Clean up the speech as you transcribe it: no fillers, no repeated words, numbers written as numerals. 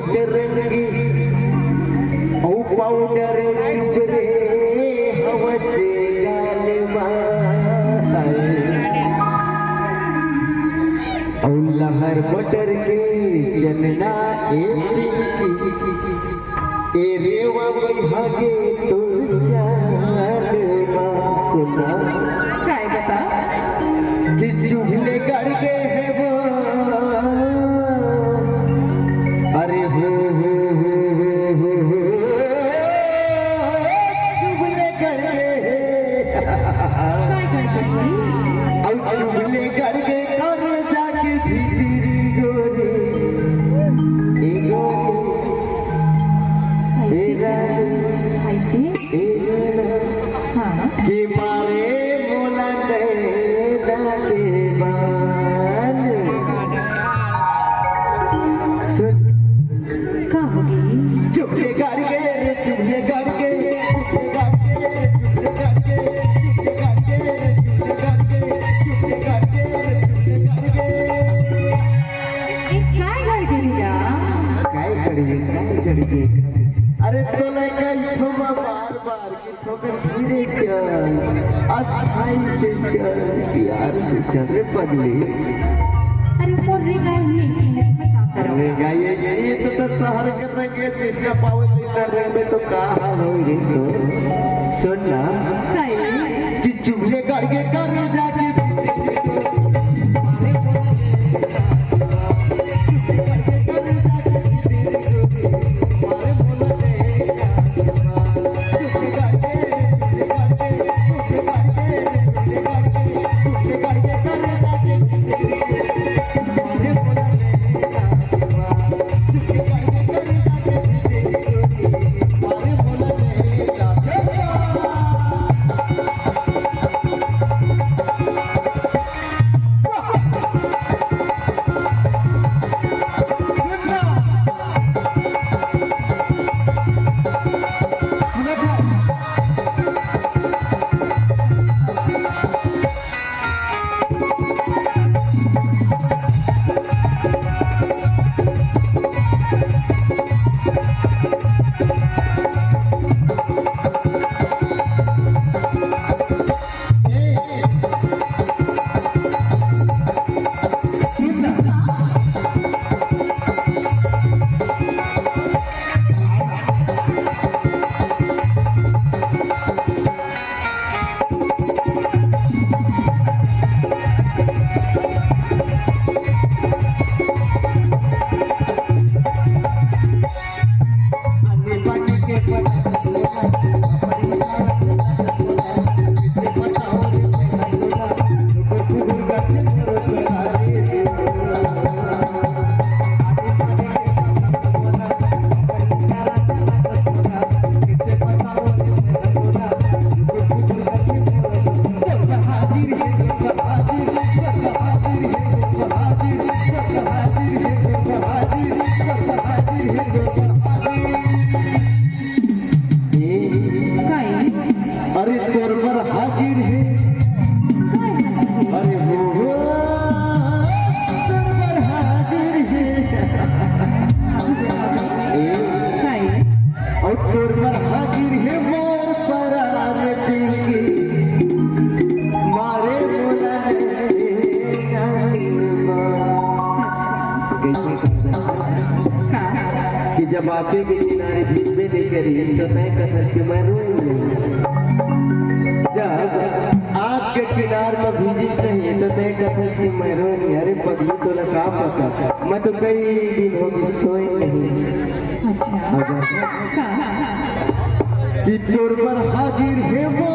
होट रंगी औ पाउडर चुबरे हवसे गालवा औ लहर बटर के चलना ए रेवा भागे तुर चालवा सुना काय बता कि चुभले गड़गे है वो अरे हो चुभले गड़गे काय करते औ चुभले गड़गे कर जाके भीतरी गोरी ए गोरी ए रानी ऐसे ए हाँ कि मारे मोला नैना के बान सुन का होगी चुपचे गाड़ गए रे चुपचे गाड़ गए चुपचे गाड़ गए चुपचे गाड़ गए चुपचे गाड़ गए चुपचे गाड़ गए चुपचे गाड़ गए एक काय करते दिया काय करिए अरे तो लगा इथोमा बार बार की ठोकर धीरे चल अस्थाई से चल प्यार से चल रे पगली अरे मोर रे काय ही नहीं बता करो रे गाये ये तो शहर के रंगे जिसका पावन इधर में तो का हाल हो रे तो सुन ना काय कि चुभले करके कर जाके अरे तोर पर हाजिर है अरे हो तोर पर हाजिर है और तोर पर हाजिर है मोर पर टिंगी मारे मोला कि जब आके के किनारे भीजने नहीं करी तो नहीं कहस कि मैं रोऊंगी जब आग के किनार में भीजिस नहीं तो तय कहस कि मैं रोऊंगी अरे पगली तो लगा पका मैं तो कई दिन हो गई सोई नहीं अच्छा कि तोर पर हाजिर है वो